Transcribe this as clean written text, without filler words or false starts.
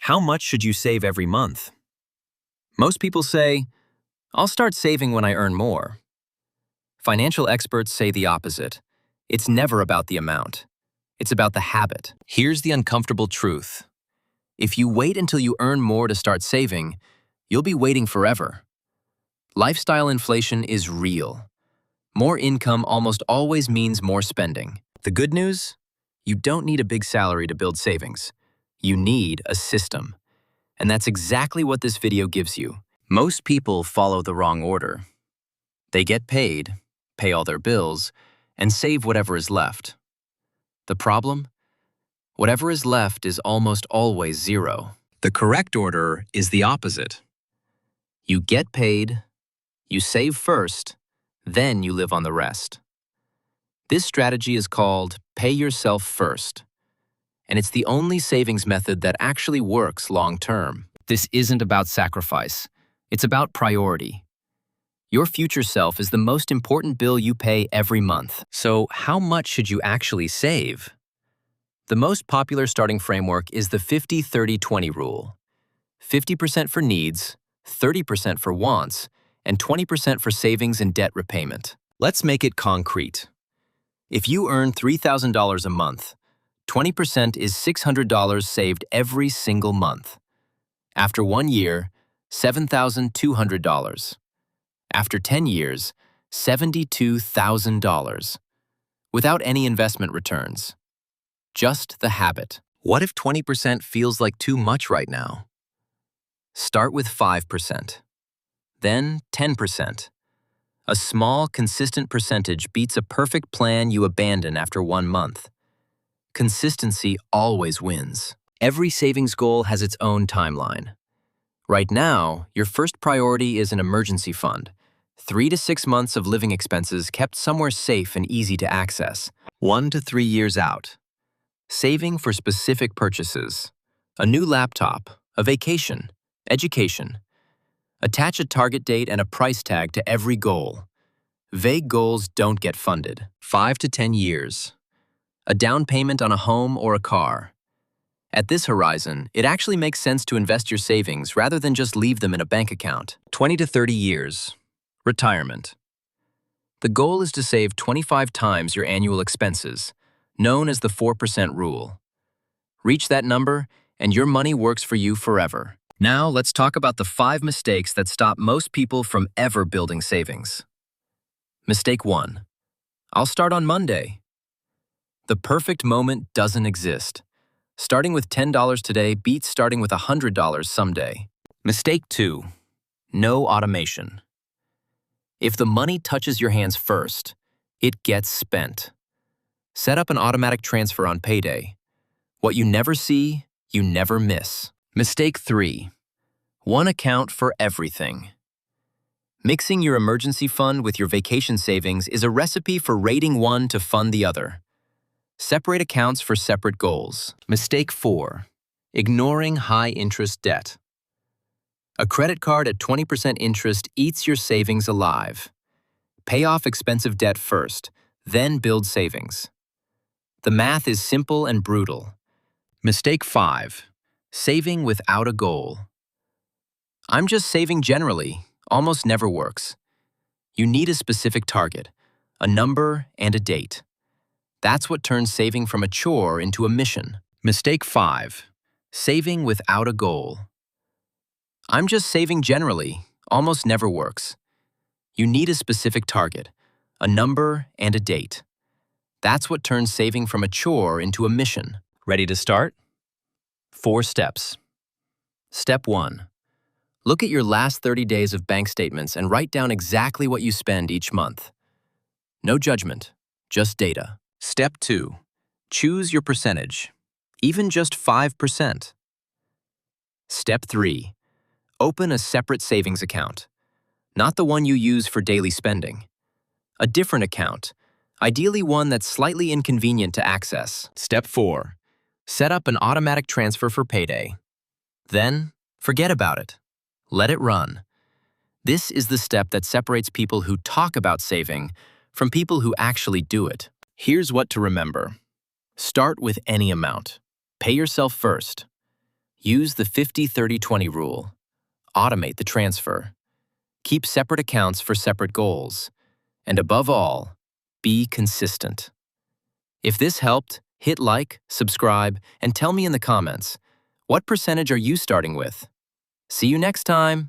How much should you save every month? Most people say, I'll start saving when I earn more. Financial experts say the opposite. It's never about the amount. It's about the habit. Here's the uncomfortable truth. If you wait until you earn more to start saving, you'll be waiting forever. Lifestyle inflation is real. More income almost always means more spending. The good news? You don't need a big salary to build savings. You need a system. And that's exactly what this video gives you. Most people follow the wrong order. They get paid, pay all their bills, and save whatever is left. The problem? Whatever is left is almost always zero. The correct order is the opposite. You get paid, you save first, then you live on the rest. This strategy is called pay yourself first, and it's the only savings method that actually works long-term. This isn't about sacrifice. It's about priority. Your future self is the most important bill you pay every month. So how much should you actually save? The most popular starting framework is the 50-30-20 rule. 50% for needs, 30% for wants, and 20% for savings and debt repayment. Let's make it concrete. If you earn $3,000 a month, 20% is $600 saved every single month. After 1 year, $7,200. After 10 years, $72,000. Without any investment returns. Just the habit. What if 20% feels like too much right now? Start with 5%. Then 10%. A small, consistent percentage beats a perfect plan you abandon after 1 month. Consistency always wins. Every savings goal has its own timeline. Right now, your first priority is an emergency fund. 3 to 6 months of living expenses kept somewhere safe and easy to access. 1 to 3 years out. Saving for specific purchases. A new laptop, a vacation, education. Attach a target date and a price tag to every goal. Vague goals don't get funded. 5 to 10 years. A down payment on a home or a car. At this horizon, it actually makes sense to invest your savings rather than just leave them in a bank account. 20 to 30 years. Retirement. The goal is to save 25 times your annual expenses, known as the 4% rule. Reach that number, and your money works for you forever. Now, let's talk about the 5 mistakes that stop most people from ever building savings. Mistake 1. I'll start on Monday. The perfect moment doesn't exist. Starting with $10 today beats starting with $100 someday. Mistake 2. No automation. If the money touches your hands first, it gets spent. Set up an automatic transfer on payday. What you never see, you never miss. Mistake 3. One account for everything. Mixing your emergency fund with your vacation savings is a recipe for raiding one to fund the other. Separate accounts for separate goals. Mistake 4. Ignoring high-interest debt. A credit card at 20% interest eats your savings alive. Pay off expensive debt first, then build savings. The math is simple and brutal. Mistake 5. Saving without a goal. I'm just saving generally almost never works. You need a specific target, a number, and a date. That's what turns saving from a chore into a mission. Mistake 5. Saving without a goal. I'm just saving generally almost never works. You need a specific target, a number, and a date. That's what turns saving from a chore into a mission. Ready to start? 4 steps. Step 1. Look at your last 30 days of bank statements and write down exactly what you spend each month. No judgment, just data. Step 2. Choose your percentage, even just 5%. Step 3. Open a separate savings account, not the one you use for daily spending. A different account, ideally one that's slightly inconvenient to access. Step 4. Set up an automatic transfer for payday. Then, forget about it. Let it run. This is the step that separates people who talk about saving from people who actually do it. Here's what to remember. Start with any amount. Pay yourself first. Use the 50-30-20 rule. Automate the transfer. Keep separate accounts for separate goals. And above all, be consistent. If this helped, hit like, subscribe, and tell me in the comments, what percentage are you starting with? See you next time!